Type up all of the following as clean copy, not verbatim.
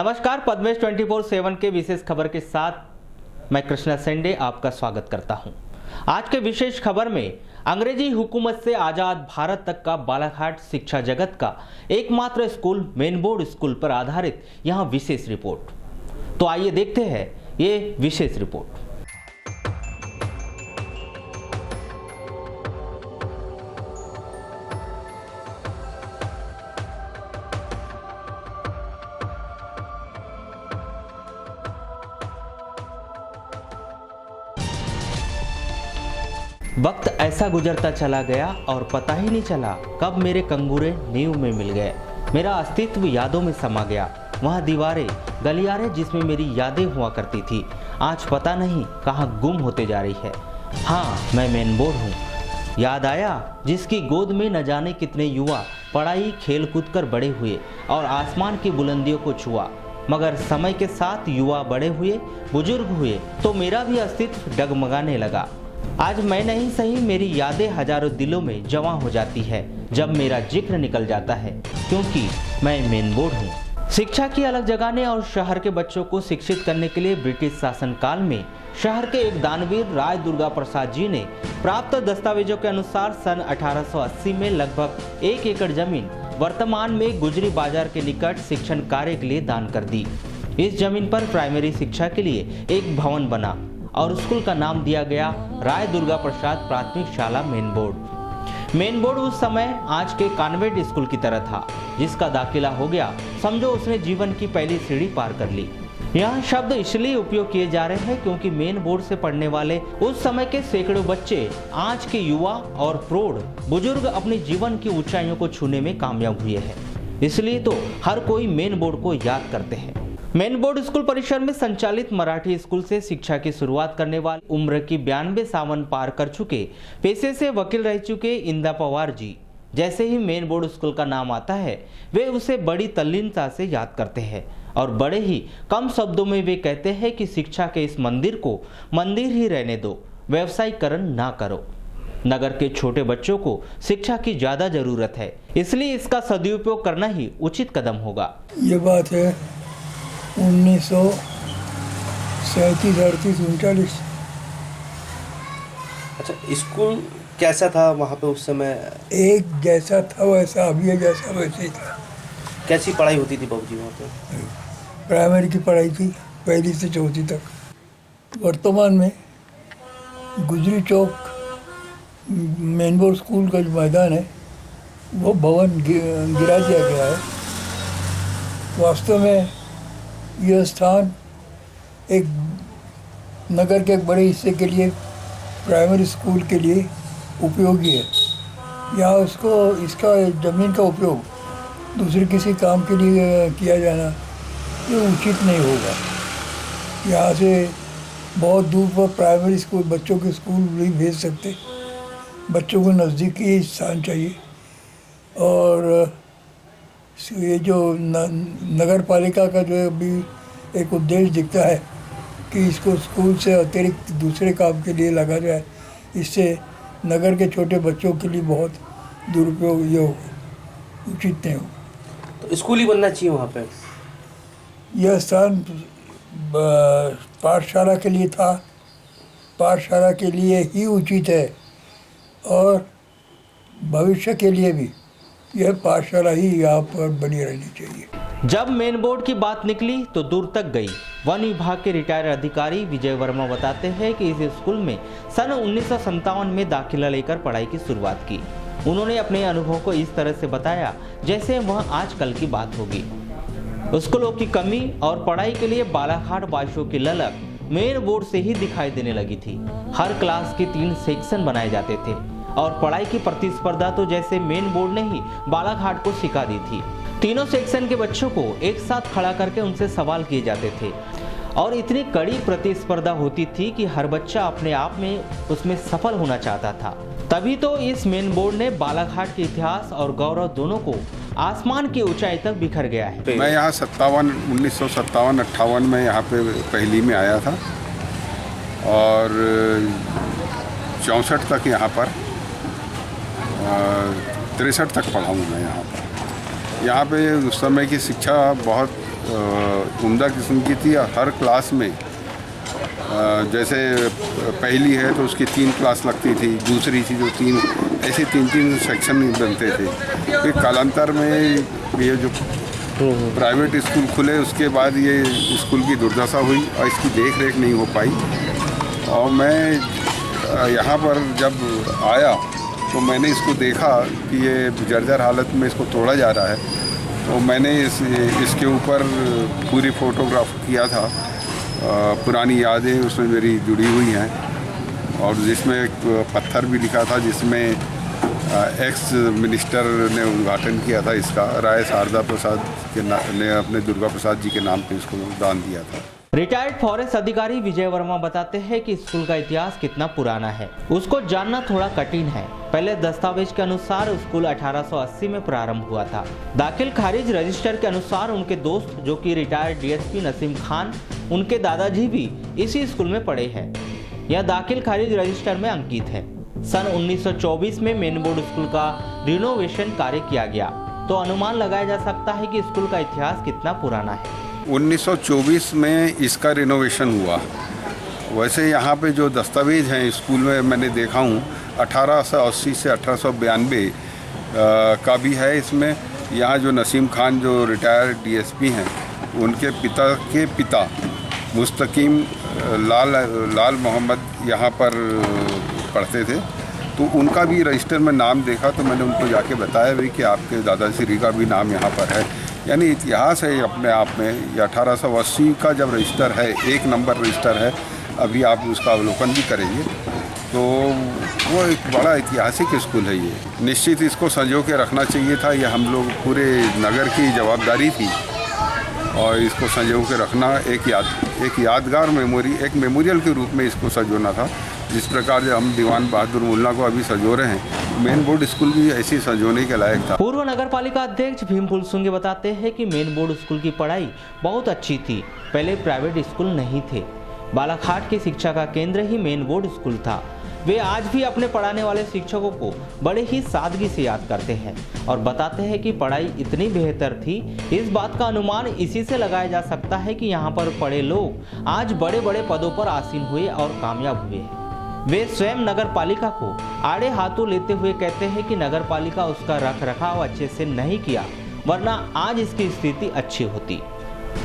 नमस्कार, पद्मेश 24/7 के विशेष खबर के साथ मैं कृष्णा सेंडे आपका स्वागत करता हूं। आज के विशेष खबर में अंग्रेजी हुकूमत से आजाद भारत तक का बालाघाट शिक्षा जगत का एकमात्र स्कूल मेन बोर्ड स्कूल पर आधारित यहां विशेष रिपोर्ट। तो आइए देखते हैं ये विशेष रिपोर्ट। वक्त ऐसा गुजरता चला गया और पता ही नहीं चला कब मेरे कंगूरे नींव में मिल गए। मेरा अस्तित्व यादों में समा गया। वहाँ दीवारें गलियारे जिसमें मेरी यादें हुआ करती थी आज पता नहीं कहाँ गुम होते जा रही है। हाँ, मैं मेन बोर्ड हूँ। याद आया जिसकी गोद में न जाने कितने युवा पढ़ाई खेल कूद कर बड़े हुए और आसमान की बुलंदियों को छुआ, मगर समय के साथ युवा बड़े हुए बुजुर्ग हुए तो मेरा भी अस्तित्व डगमगाने लगा। आज मैं नहीं सही मेरी यादें हजारों दिलों में जमा हो जाती है जब मेरा जिक्र निकल जाता है, क्योंकि मैं मेन बोर्ड हूँ। शिक्षा की अलग जगाने और शहर के बच्चों को शिक्षित करने के लिए ब्रिटिश शासनकाल में शहर के एक दानवीर राय दुर्गा प्रसाद जी ने प्राप्त दस्तावेजों के अनुसार सन 1880 में लगभग 1 एकड़ जमीन वर्तमान में गुजरी बाजार के निकट शिक्षण कार्य के लिए दान कर दी। इस जमीन पर प्राइमरी शिक्षा के लिए एक भवन बना और स्कूल का नाम दिया गया राय दुर्गा प्रसाद प्राथमिक शाला मेन बोर्ड। मेन बोर्ड उस समय आज के कॉन्वेंट स्कूल की तरह था, जिसका दाखिला हो गया समझो उसने जीवन की पहली सीढ़ी पार कर ली। यह शब्द इसलिए उपयोग किए जा रहे हैं क्योंकि मेन बोर्ड से पढ़ने वाले उस समय के सैकड़ों बच्चे आज के युवा और प्रौढ़ बुजुर्ग अपने जीवन की ऊंचाइयों को छूने में कामयाब हुए हैं। इसलिए तो हर कोई मेन बोर्ड को याद करते हैं। मेन बोर्ड स्कूल परिसर में संचालित मराठी स्कूल से शिक्षा की शुरुआत करने वाले उम्र की 92 सावन पार कर चुके पेशे से वकील रह चुके इंदा पवार जी जैसे ही मेन बोर्ड स्कूल का नाम आता है वे उसे बड़ी तल्लीनता से याद करते हैं और बड़े ही कम शब्दों में वे कहते हैं कि शिक्षा के इस मंदिर को मंदिर ही रहने दो, व्यवसायीकरण ना करो। नगर के छोटे बच्चों को शिक्षा की ज्यादा जरूरत है, इसलिए इसका सदुपयोग करना ही उचित कदम होगा। ये बात है 1937-38-39। अच्छा, स्कूल कैसा था वहाँ पे उस समय? एक जैसा था वैसा अभी है, जैसा वैसे ही था। कैसी पढ़ाई होती थी बाबूजी वहाँ पे? प्राइमरी की पढ़ाई थी 1ली से 4वीं तक। वर्तमान में गुजरी चौक मेन बोर्ड स्कूल का जो मैदान है वो भवन गिरा दिया गया है। वास्तव में यह स्थान एक नगर के एक बड़े हिस्से के लिए प्राइमरी स्कूल के लिए उपयोगी है। यहाँ इसका ज़मीन का उपयोग दूसरे किसी काम के लिए किया जाना ये उचित नहीं होगा। यहाँ से बहुत दूर पर प्राइमरी स्कूल बच्चों के स्कूल भी भेज सकते। बच्चों को नज़दीकी स्थान चाहिए और ये जो नगर पालिका का जो अभी एक उद्देश्य दिखता है कि इसको स्कूल से अतिरिक्त दूसरे काम के लिए लगा जाए, इससे नगर के छोटे बच्चों के लिए बहुत दुरुपयोग ये होगा, उचित नहीं होगा। तो स्कूल ही बनना चाहिए वहाँ पे। यह स्थान पाठशाला के लिए था, पाठशाला के लिए ही उचित है और भविष्य के लिए भी यह पाठशाला ही यहाँ पर बनी रहनी चाहिए। जब मेन बोर्ड की बात निकली तो दूर तक गई। वन विभाग के रिटायर्ड अधिकारी विजय वर्मा बताते हैं कि इस स्कूल में सन 1957 में दाखिला लेकर पढ़ाई की शुरुआत की। उन्होंने अपने अनुभव को इस तरह से बताया जैसे वह आजकल की बात होगी। स्कूलों की कमी और पढ़ाई के लिए बालाघाट वासियों की ललक मेन बोर्ड से ही दिखाई देने लगी थी। हर क्लास के 3 सेक्शन बनाए जाते थे और पढ़ाई की प्रतिस्पर्धा तो जैसे मेन बोर्ड ने ही बालाघाट को सिखा दी थी। तीनों सेक्शन के बच्चों को एक साथ खड़ा करके उनसे सवाल किए जाते थे और इतनी कड़ी प्रतिस्पर्धा होती थी कि हर बच्चा अपने आप में उसमें सफल होना चाहता था। तभी तो इस मेन बोर्ड ने बालाघाट के इतिहास और गौरव दोनों को आसमान की ऊंचाई तक बिखर गया है। मैं यहाँ 1957-58 में यहाँ पे पहली में आया था और 64 तक यहाँ पर 63 तक पढ़ा हूँ मैं यहाँ पर। यहाँ पे उस समय की शिक्षा बहुत उम्दा किस्म की थी। हर क्लास में जैसे पहली है तो उसकी 3 क्लास लगती थी, दूसरी थी जो 3, ऐसे 3 सेक्शन बनते थे। फिर कालांतर में ये जो प्राइवेट स्कूल खुले उसके बाद ये स्कूल की दुर्दशा हुई और इसकी देख रेख नहीं हो पाई। और मैं यहाँ पर जब आया तो मैंने इसको देखा कि ये जर्जर हालत में इसको तोड़ा जा रहा है। तो मैंने इसके ऊपर पूरी फ़ोटोग्राफ किया था। पुरानी यादें उसमें मेरी जुड़ी हुई हैं और जिसमें एक पत्थर भी लिखा था जिसमें एक्स मिनिस्टर ने उद्घाटन किया था इसका, राय शारदा प्रसाद ने अपने दुर्गा प्रसाद जी के नाम पे इसको दान दिया था। रिटायर्ड फॉरेस्ट अधिकारी विजय वर्मा बताते हैं कि स्कूल का इतिहास कितना पुराना है, उसको जानना थोड़ा कठिन है। पहले दस्तावेज के अनुसार स्कूल 1880 में प्रारंभ हुआ था। दाखिल खारिज रजिस्टर के अनुसार उनके दोस्त जो कि रिटायर्ड डीएसपी नसीम खान, उनके दादाजी भी इसी स्कूल में पढ़े हैं। यह दाखिल खारिज रजिस्टर में अंकित है। सन 1924 में मेन बोर्ड स्कूल का रिनोवेशन कार्य किया गया, तो अनुमान लगाया जा सकता है कि स्कूल का इतिहास कितना पुराना है। 1924 में इसका रिनोवेशन हुआ। वैसे यहाँ पे जो दस्तावेज हैं स्कूल में मैंने देखा हूँ 1880 से 1892 का भी है। इसमें यहाँ जो नसीम खान जो रिटायर्ड डीएसपी हैं उनके पिता के पिता मुस्तकीम लाल मोहम्मद यहाँ पर पढ़ते थे, तो उनका भी रजिस्टर में नाम देखा तो मैंने उनको जाके बताया भी कि आपके दादाश्री का भी नाम यहाँ पर है। यानी इतिहास है अपने आप में। ये 1880 का जब रजिस्टर है, 1 नंबर रजिस्टर है, अभी आप उसका अवलोकन भी करेंगे तो वो एक बड़ा ऐतिहासिक स्कूल है। ये निश्चित इसको संजो के रखना चाहिए था। ये हम लोग पूरे नगर की जवाबदारी थी और इसको संजो के रखना एक यादगार मेमोरी, एक मेमोरियल के रूप में इसको संजोना था। जिस प्रकार से हम दीवान बहादुर मुल्ला को अभी संजो रहे हैं, मेन बोर्ड स्कूल भी ऐसी संजोने के लायक था। पूर्व नगर पालिका अध्यक्ष भीम फुलसुंगे बताते हैं कि मेन बोर्ड स्कूल की पढ़ाई बहुत अच्छी थी। पहले प्राइवेट स्कूल नहीं थे। बालाघाट की शिक्षा का केंद्र ही मेन बोर्ड स्कूल था। वे आज भी अपने पढ़ाने वाले शिक्षकों को बड़े ही सादगी से याद करते हैं और बताते हैं कि पढ़ाई इतनी बेहतर थी। इस बात का अनुमान इसी से लगाया जा सकता है कि यहाँ पर पढ़े लोग आज बड़े बड़े पदों पर आसीन हुए और कामयाब हुए हैं। वे स्वयं नगर पालिका को आड़े हाथों लेते हुए कहते हैं कि नगर पालिका उसका रख रखाव अच्छे से नहीं किया, वरना आज इसकी स्थिति अच्छी होती।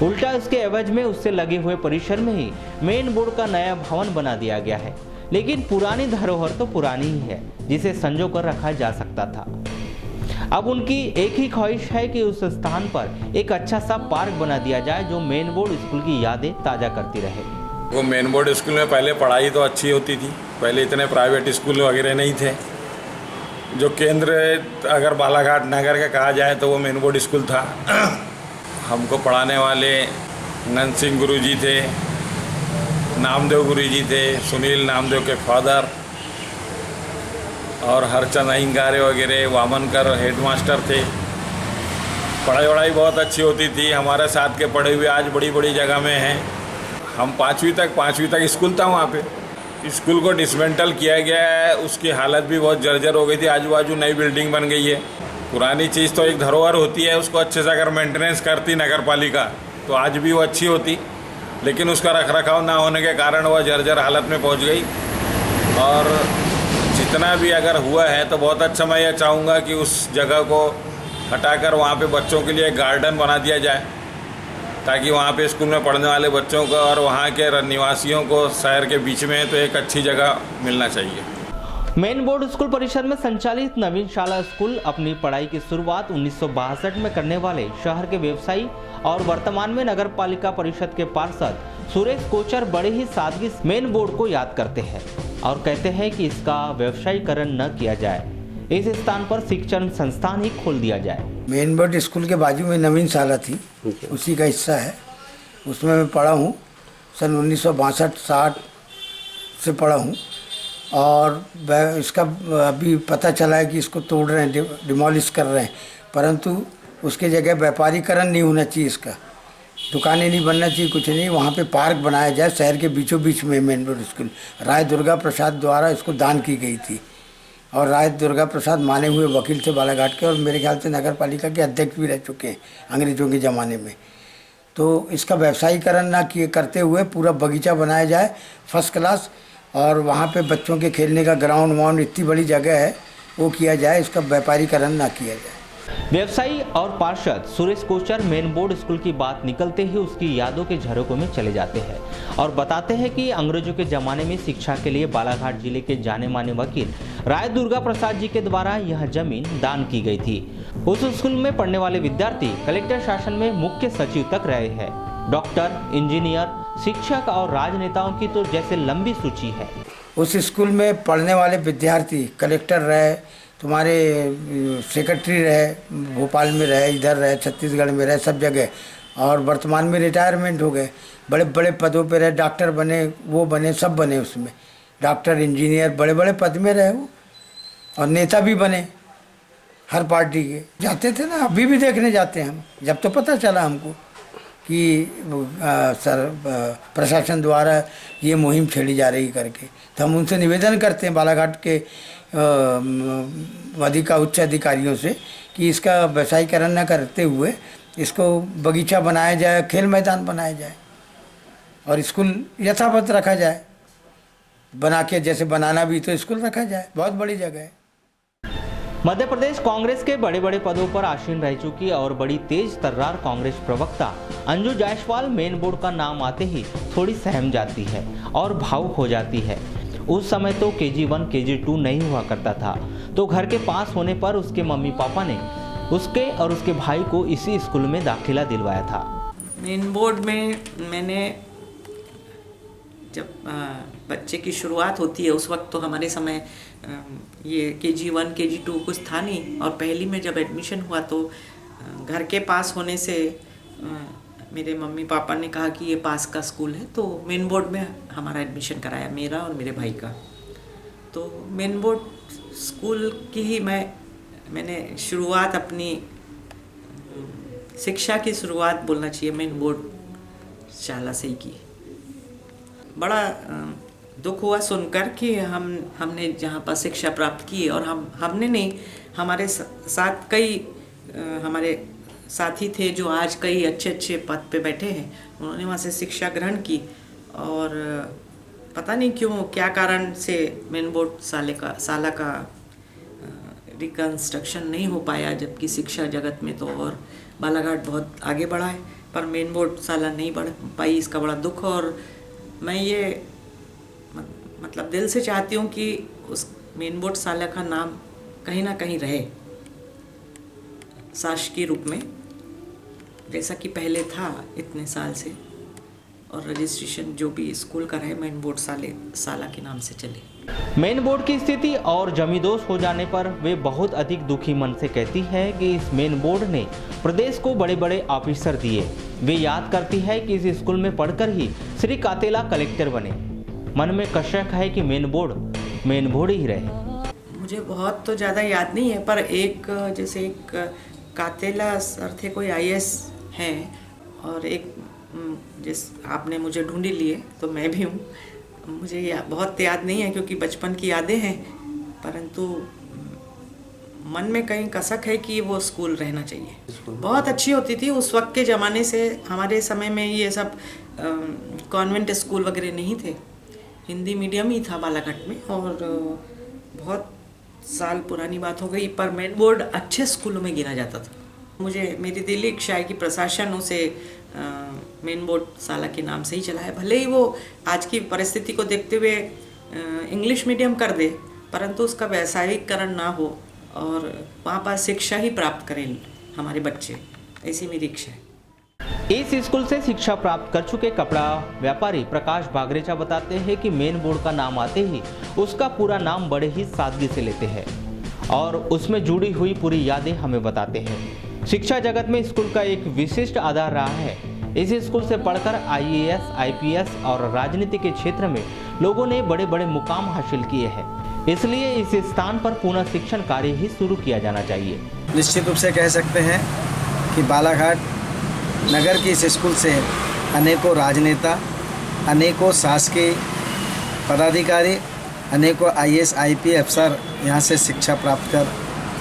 उल्टा उसके एवज में उससे लगे हुए परिसर में ही मेन बोर्ड का नया भवन बना दिया गया है। लेकिन पुरानी धरोहर तो पुरानी ही है, जिसे संजो कर रखा जा सकता था। अब उनकी एक ही ख्वाहिश है कि उस स्थान पर एक अच्छा सा पार्क बना दिया जाए जो मेन बोर्ड स्कूल की यादें ताज़ा करती रहे। वो मेन बोर्ड स्कूल में पहले पढ़ाई तो अच्छी होती थी। पहले इतने प्राइवेट स्कूल वगैरह नहीं थे। जो केंद्र अगर बालाघाट नगर का कहा जाए तो वो मेन बोर्ड स्कूल था। हमको पढ़ाने वाले नंद सिंह गुरुजी थे, नामदेव गुरुजी थे, सुनील नामदेव के फादर, और हरचंद अहिंगारे वगैरह वामनकर हेडमास्टर थे। पढ़ाई वढ़ाई बहुत अच्छी होती थी। हमारे साथ के पढ़े हुए आज बड़ी बड़ी जगह में हैं। हम पाँचवीं तक स्कूल था वहाँ पे। स्कूल को डिसमेंटल किया गया है, उसकी हालत भी बहुत जर्जर हो गई थी। आजू बाजू नई बिल्डिंग बन गई है। पुरानी चीज़ तो एक धरोहर होती है, उसको अच्छे से अगर मेंटेनेंस करती नगर पालिका तो आज भी वो अच्छी होती, लेकिन उसका रखरखाव ना होने के कारण वह जर्जर हालत में पहुंच गई। और जितना भी अगर हुआ है तो बहुत अच्छा, मैं यह चाहूँगा कि उस जगह को हटाकर वहाँ पे बच्चों के लिए गार्डन बना दिया जाए, ताकि वहाँ पे स्कूल में पढ़ने वाले बच्चों को और वहाँ के निवासियों को शहर के बीच में तो एक अच्छी जगह मिलना चाहिए। मेन बोर्ड स्कूल परिसर में संचालित नवीन शाला स्कूल अपनी पढ़ाई की शुरुआत 1962 में करने वाले शहर के व्यवसायी और वर्तमान में नगर पालिका परिषद के पार्षद सुरेश कोचर बड़े ही सादगी से मेन बोर्ड को याद करते हैं और कहते हैं कि इसका व्यवसायीकरण न किया जाए, इस स्थान पर शिक्षण संस्थान ही खोल दिया जाए। मेन बोर्ड स्कूल के बाजू में नवीन शाला थी, उसी का हिस्सा है। उसमें मैं पढ़ा हूँ। सन 1962-60 से पढ़ा हूँ और इसका अभी पता चला है कि इसको तोड़ रहे हैं, डिमोलिश कर रहे हैं, परंतु उसके जगह व्यापारीकरण नहीं होना चाहिए। इसका दुकानें नहीं बनना चाहिए, कुछ नहीं। वहाँ पे पार्क बनाया जाए शहर के बीचों बीच में। मेन बोर्ड स्कूल राय दुर्गा प्रसाद द्वारा इसको दान की गई थी और राय दुर्गा प्रसाद माने हुए वकील थे बालाघाट के और मेरे ख्याल से नगर पालिका के अध्यक्ष भी रह चुके हैं अंग्रेज़ों के ज़माने में। तो इसका व्यवसायीकरण ना किए करते हुए पूरा बगीचा बनाया जाए फर्स्ट क्लास, और वहाँ पे बच्चों के खेलने का ग्राउंड वाउंड इतनी बड़ी जगह है वो किया जाए, इसका व्यापारीकरण ना किया जाए। व्यवसायी और पार्षद Suresh Kochar main board school की बात निकलते ही उसकी यादों के झरोकों में चले जाते हैं और बताते हैं कि अंग्रेजों के जमाने में शिक्षा के लिए बालाघाट जिले के जाने माने वकील राय दुर्गा प्रसाद जी के द्वारा यह जमीन दान की गई थी। उस स्कूल में पढ़ने वाले विद्यार्थी कलेक्टर शासन में मुख्य सचिव तक रहे हैं। डॉक्टर, इंजीनियर, शिक्षक और राजनेताओं की तो जैसे लंबी सूची है। उस स्कूल में पढ़ने वाले विद्यार्थी कलेक्टर रहे, तुम्हारे सेक्रेटरी रहे, भोपाल में रहे, इधर रहे, छत्तीसगढ़ में रहे, सब जगह, और वर्तमान में रिटायरमेंट हो गए, बड़े बड़े पदों पे रहे, डॉक्टर बने, वो बने, सब बने उसमें, डॉक्टर, इंजीनियर, बड़े बड़े पद में रहे वो, और नेता भी बने हर पार्टी के। जाते थे ना, अभी भी देखने जाते हैं हम। जब तो पता चला हमको कि प्रशासन द्वारा ये मुहिम छेड़ी जा रही करके, तो हम उनसे निवेदन करते हैं बालाघाट के उच्च अधिकारियों से कि इसका व्यवसायीकरण न करते हुए इसको बगीचा बनाया जाए, खेल मैदान बनाया जाए और स्कूल यथावत रखा जाए, बना के जैसे बनाना भी तो स्कूल रखा जाए, बहुत बड़ी जगह है। मध्य प्रदेश कांग्रेस के बड़े बड़े पदों पर आसीन रह चुकी और बड़ी तेज तर्रार कांग्रेस प्रवक्ता अंजू जायसवाल मेन बोर्ड का नाम आते ही थोड़ी सहम जाती है और भावुक हो जाती है। उस समय तो KG1 KG2 नहीं हुआ करता था, तो घर के पास होने पर उसके मम्मी पापा ने उसके और उसके भाई को इसी स्कूल में दाखिला दिलवाया था। मेन बोर्ड में मैंने जब बच्चे की शुरुआत होती है उस वक्त तो हमारे समय ये KG1 KG2 कुछ था नहीं, और पहली में जब एडमिशन हुआ तो घर के पास होने से मेरे मम्मी पापा ने कहा कि ये पास का स्कूल है, तो मेन बोर्ड में हमारा एडमिशन कराया, मेरा और मेरे भाई का। तो मेन बोर्ड स्कूल की ही मैंने शुरुआत अपनी शिक्षा की शुरुआत बोलना चाहिए मेन बोर्ड शाला से ही की। बड़ा दुख हुआ सुनकर कि हमने जहाँ पर शिक्षा प्राप्त की और हमने नहीं, हमारे साथ कई हमारे साथी थे जो आज कई अच्छे अच्छे पद पे बैठे हैं, उन्होंने वहाँ से शिक्षा ग्रहण की, और पता नहीं क्यों क्या कारण से मेन बोर्ड साला का रिकंस्ट्रक्शन नहीं हो पाया, जबकि शिक्षा जगत में तो और बालाघाट बहुत आगे बढ़ा है, पर मेन बोर्ड साला नहीं बढ़ पाई, इसका बड़ा दुख। और मैं ये मतलब दिल से चाहती हूँ कि उस मेन बोर्ड साला का नाम कहीं ना कहीं रहे शासकीय रूप में, जैसा कि पहले था इतने साल से, और रजिस्ट्रेशन जो भी स्कूल का रहे मेन बोर्ड साला के नाम से चले। मेन बोर्ड की स्थिति और जमींदोज हो जाने पर वे बहुत अधिक दुखी मन से कहती है कि इस मेन बोर्ड ने प्रदेश को बड़े बड़े ऑफिसर दिए। वे याद करती है कि इस स्कूल में पढ़कर ही श्री कातेला कलेक्टर बने। मन में कशक है कि मेन बोर्ड ही रहे। मुझे बहुत तो ज़्यादा याद नहीं है, पर जैसे एक कातेला सर थे, कोई IAS हैं, और एक जिस आपने मुझे ढूंढी लिए तो मैं भी हूँ। मुझे बहुत याद नहीं है क्योंकि बचपन की यादें हैं, परंतु मन में कहीं कसक है कि वो स्कूल रहना चाहिए। बहुत अच्छी होती थी उस वक्त के ज़माने से। हमारे समय में ये सब कॉन्वेंट स्कूल वगैरह नहीं थे, हिंदी मीडियम ही था बालाघाट में, और बहुत साल पुरानी बात हो गई, पर मेन बोर्ड अच्छे स्कूलों में गिना जाता था। मुझे मेरी दिली इच्छा है कि प्रशासन उसे मेन बोर्ड साला के नाम से ही चलाए, भले ही वो आज की परिस्थिति को देखते हुए इंग्लिश मीडियम कर दे, परंतु उसका व्यावसायिकरण ना हो और वहाँ पर शिक्षा ही प्राप्त करें हमारे बच्चे, ऐसी मेरी इच्छा है। इस स्कूल से शिक्षा प्राप्त कर चुके कपड़ा व्यापारी प्रकाश बागरेचा बताते हैं कि मेन बोर्ड का नाम आते ही उसका पूरा नाम बड़े ही सादगी से लेते हैं और उसमें जुड़ी हुई पूरी यादें हमें बताते हैं। शिक्षा जगत में स्कूल का एक विशिष्ट आधार रहा है। इस स्कूल से पढ़कर IAS, IPS और राजनीति के क्षेत्र में लोगों ने बड़े बड़े मुकाम हासिल किए हैं। इसलिए इस स्थान पर पुनः शिक्षण कार्य ही शुरू किया जाना चाहिए। निश्चित रूप से कह सकते हैं कि बालाघाट नगर के इस स्कूल से अनेकों राजनेता, अनेकों शासकीय पदाधिकारी, अनेकों IAS, IPS अफसर यहाँ से शिक्षा प्राप्त कर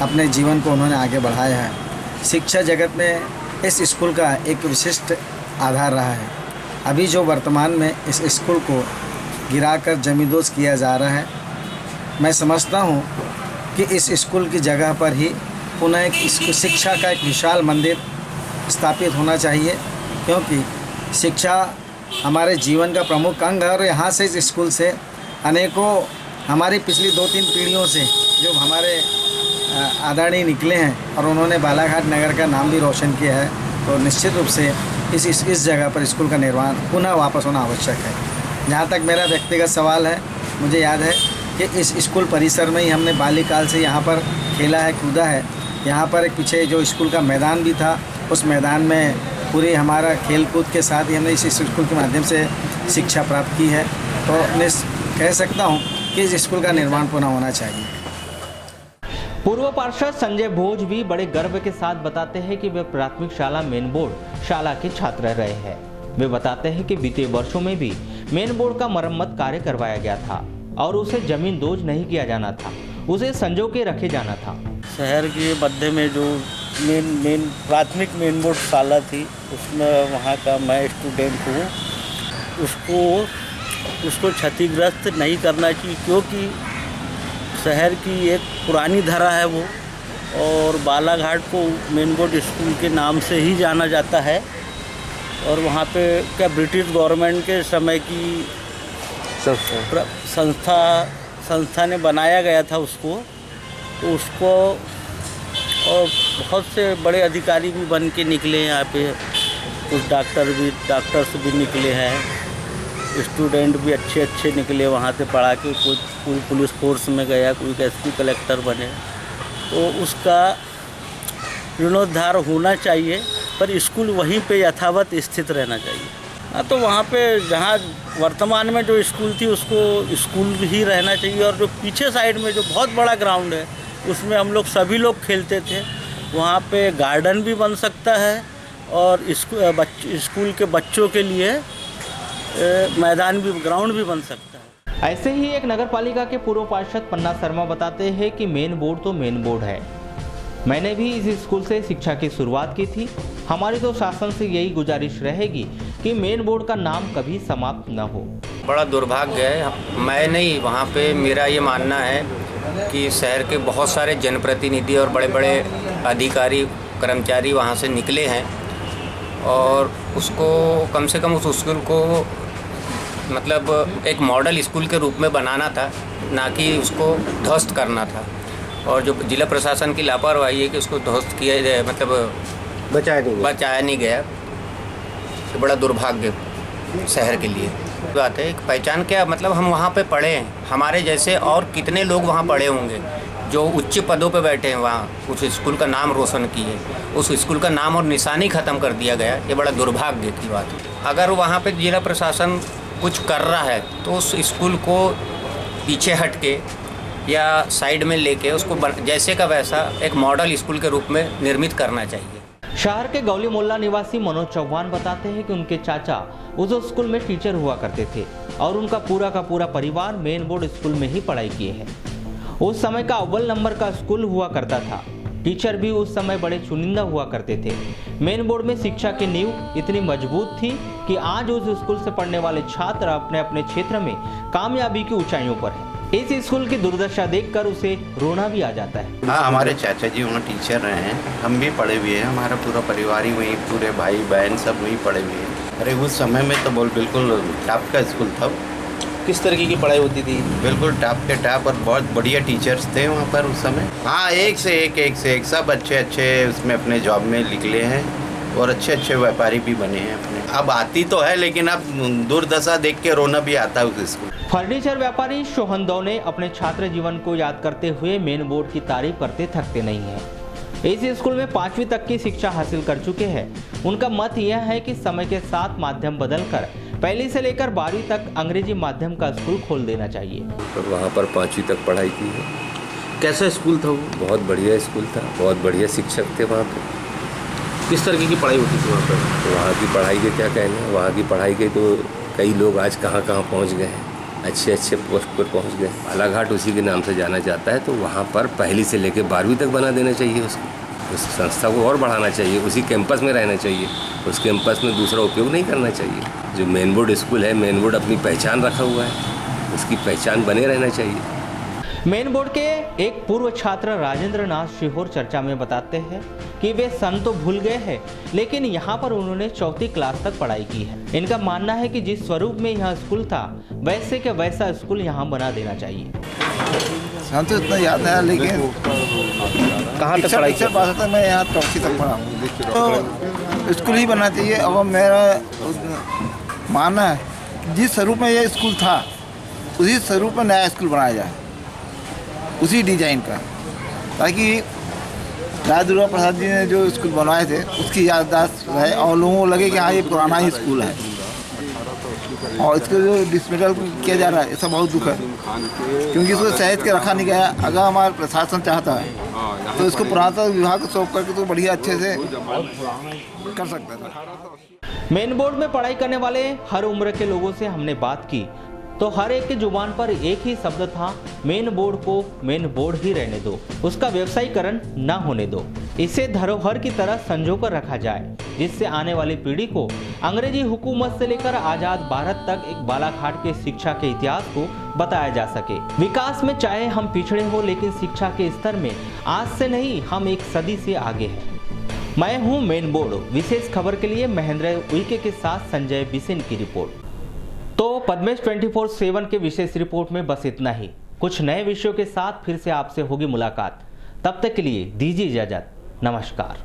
अपने जीवन को उन्होंने आगे बढ़ाया है। शिक्षा जगत में इस स्कूल का एक विशिष्ट आधार रहा है। अभी जो वर्तमान में इस स्कूल को गिराकर जमींदोज किया जा रहा है, मैं समझता हूँ कि इस स्कूल की जगह पर ही पुनः एक शिक्षा का एक विशाल मंदिर स्थापित होना चाहिए, क्योंकि शिक्षा हमारे जीवन का प्रमुख अंग है। और यहाँ से इस स्कूल से अनेकों हमारी पिछली 2-3 पीढ़ियों से जो हमारे आदरणीय निकले हैं और उन्होंने बालाघाट नगर का नाम भी रोशन किया है, तो निश्चित रूप से इस जगह पर स्कूल का निर्माण पुनः वापस होना आवश्यक है। जहाँ तक मेरा व्यक्तिगत सवाल है, मुझे याद है कि इस स्कूल परिसर में ही हमने बाल्यकाल से यहाँ पर खेला है, कूदा है। यहाँ पर एक पीछे जो स्कूल का मैदान भी था, उस मैदान में पूरी हमारा खेल कूद के साथ ही हमने इस स्कूल के माध्यम से शिक्षा प्राप्त की है। तो मैं कह सकता हूँ कि इस स्कूल का निर्माण पुनः होना चाहिए। पूर्व पार्षद संजय भोज भी बड़े गर्व के साथ बताते हैं कि वे प्राथमिक शाला मेन बोर्ड शाला के छात्र रहे हैं। वे बताते हैं कि बीते वर्षों में भी मेन बोर्ड का मरम्मत कार्य करवाया गया था और उसे जमीन दोज नहीं किया जाना था, उसे संजो के रखे जाना था। शहर के मध्य में जो प्राथमिक मेन बोर्ड शाला थी, उसमें वहाँ का मैं स्टूडेंट हूँ। उसको क्षतिग्रस्त नहीं करना चाहिए, क्योंकि शहर की एक पुरानी धरा है वो, और बालाघाट को मेन बोर्ड स्कूल के नाम से ही जाना जाता है। और वहाँ पे क्या ब्रिटिश गवर्नमेंट के समय की संस्था ने बनाया गया था उसको, तो उसको और बहुत से बड़े अधिकारी भी बन के निकले हैं यहाँ पे। कुछ डॉक्टर्स भी निकले हैं, स्टूडेंट भी अच्छे निकले वहाँ से पढ़ा के। कोई पुलिस फोर्स में गया, कोई एसपी कलेक्टर बने। तो उसका जीर्णोद्धार होना चाहिए, पर स्कूल वहीं पे यथावत स्थित रहना चाहिए। हाँ, तो वहाँ पे जहाँ वर्तमान में जो स्कूल थी उसको स्कूल ही रहना चाहिए। और जो पीछे साइड में जो बहुत बड़ा ग्राउंड है, उसमें हम लोग सभी लोग खेलते थे। वहाँ पे गार्डन भी बन सकता है और स्कूल के बच्चों के लिए मैदान भी, ग्राउंड भी बन सकता है। ऐसे ही एक नगर पालिका के पूर्व पार्षद पन्ना शर्मा बताते हैं कि मेन बोर्ड तो मेन बोर्ड है। मैंने भी इस स्कूल से शिक्षा की शुरुआत की थी। हमारी तो शासन से यही गुजारिश रहेगी कि मेन बोर्ड का नाम कभी समाप्त न हो। बड़ा दुर्भाग्य है, मैं नहीं, वहाँ पे मेरा ये मानना है कि शहर के बहुत सारे जनप्रतिनिधि और बड़े बड़े अधिकारी कर्मचारी वहाँ से निकले हैं, और उसको कम से कम उस स्कूल को मतलब एक मॉडल स्कूल के रूप में बनाना था, ना कि उसको ध्वस्त करना था। और जो जिला प्रशासन की लापरवाही है कि उसको ध्वस्त किया जाए, मतलब बचाया नहीं गया, तो बड़ा दुर्भाग्य शहर के लिए बात है। एक पहचान क्या, मतलब हम वहाँ पे पढ़े हैं, हमारे जैसे और कितने लोग वहाँ पढ़े होंगे जो उच्च पदों पे बैठे हैं, वहाँ उस स्कूल का नाम रोशन किए, उस स्कूल का नाम और निशानी ख़त्म कर दिया गया। ये बड़ा दुर्भाग्य की बात है। अगर वहाँ पे जिला प्रशासन कुछ कर रहा है तो उस स्कूल को पीछे हट के या साइड में लेके उसको जैसे का वैसा एक मॉडल स्कूल के रूप में निर्मित करना चाहिए। शहर के गौली मोहल्ला निवासी मनोज चौहान बताते हैं कि उनके चाचा उस स्कूल में टीचर हुआ करते थे और उनका पूरा का पूरा परिवार मेन बोर्ड स्कूल में ही पढ़ाई किए हैं। उस समय का अव्वल नंबर का स्कूल हुआ करता था। टीचर भी उस समय बड़े चुनिंदा हुआ करते थे। मेन बोर्ड में शिक्षा की नींव इतनी मजबूत थी कि आज उस स्कूल से पढ़ने वाले छात्र अपने अपने क्षेत्र में कामयाबी की ऊंचाइयों पर हैं। इस स्कूल की दुर्दशा देखकर उसे रोना भी आ जाता है। हाँ, हमारे चाचा जी वहाँ टीचर रहे हैं, हम भी पढ़े हुए हैं, हमारा पूरा परिवार ही वहीं, पूरे भाई बहन सब वहीं पढ़े हुए हैं। अरे उस समय में तो बिल्कुल टॉप का स्कूल था। किस तरीके की पढ़ाई होती थी? बिल्कुल टॉप के टॉप, और बहुत बढ़िया टीचर्स थे वहाँ पर उस समय। हाँ, एक से एक सब अच्छे उसमें अपने जॉब में निकले हैं और अच्छे व्यापारी भी बने हैं अपने। अब आती तो है, लेकिन अब दुर्दशा देख के रोना भी आता है उस स्कूल। फर्नीचर व्यापारी सोहन दौ ने अपने छात्र जीवन को याद करते हुए मेन बोर्ड की तारीफ करते थकते नहीं हैं। इस स्कूल में 5वीं तक की शिक्षा हासिल कर चुके हैं। उनका मत यह है कि समय के साथ माध्यम बदलकर पहली से लेकर 12वीं तक अंग्रेजी माध्यम का स्कूल खोल देना चाहिए। तो वहाँ पर 5वीं तक पढ़ाई की है। कैसा स्कूल था वो? बहुत बढ़िया स्कूल था, बहुत बढ़िया शिक्षक थे वहाँ पे। किस तरीके की पढ़ाई होती थी वहाँ पर? तो वहाँ की पढ़ाई के क्या कहना, वहाँ की पढ़ाई के तो कई लोग आज कहाँ पहुँच गए हैं, अच्छे पोस्ट पर पहुँच गए। बालाघाट उसी के नाम से जाना जाता है, तो वहाँ पर पहली से लेकर 12वीं तक बना देना चाहिए उसको। उस संस्था को और बढ़ाना चाहिए, उसी कैंपस में रहना चाहिए, उस कैंपस में दूसरा उपयोग नहीं करना चाहिए। जो मेन बोर्ड स्कूल है, मेन बोर्ड अपनी पहचान रखा हुआ है, उसकी पहचान बने रहना चाहिए। मेन बोर्ड के एक पूर्व छात्र राजेंद्र नाथ शिहोर चर्चा में बताते हैं कि वे सन तो भूल गए हैं, लेकिन यहाँ पर उन्होंने 4वीं क्लास तक पढ़ाई की है। इनका मानना है कि जिस स्वरूप में यह स्कूल था वैसे के वैसा स्कूल यहाँ बना देना चाहिए। सन तो इतना याद नहीं, लेकिन कहाँ तक पढ़ाई की? पास था, मैं यहाँ 4वीं तक पढ़ा हूँ। तो स्कूल ही बनना चाहिए। अब मेरा मानना है कि जिस स्वरूप में यह स्कूल था उसी स्वरूप में नया स्कूल बनाया जाए, उसी डिजाइन का, ताकि राजा दुर्गा प्रसाद जी ने जो स्कूल बनवाए थे उसकी याददाश्त रहे और लोगों को लगे कि हाँ ये पुराना ही स्कूल है। और इसको जो डिसमेंटल किया जा रहा है, ऐसा बहुत दुख है, क्योंकि इसको सहेज के रखा नहीं गया। अगर हमारा प्रशासन चाहता है तो इसको पुरातत्व विभाग को सौंप करके तो बढ़िया अच्छे से कर सकता था। मेन बोर्ड में पढ़ाई करने वाले हर उम्र के लोगों से हमने बात की तो हर एक की जुबान पर एक ही शब्द था, मेन बोर्ड को मेन बोर्ड ही रहने दो, उसका व्यवसायीकरण न होने दो, इसे धरोहर की तरह संजो कर रखा जाए, जिससे आने वाली पीढ़ी को अंग्रेजी हुकूमत से लेकर आजाद भारत तक एक बालाघाट के शिक्षा के इतिहास को बताया जा सके। विकास में चाहे हम पिछड़े हो, लेकिन शिक्षा के स्तर में आज से नहीं, हम एक सदी से आगे हैं। मैं हूँ मेन बोर्ड। विशेष खबर के लिए महेंद्र उइके के साथ संजय बिसेन की रिपोर्ट। तो पद्मेश 24/7 के विशेष रिपोर्ट में बस इतना ही। कुछ नए विषयों के साथ फिर से आपसे होगी मुलाकात। तब तक के लिए दीजिए इजाजत। नमस्कार।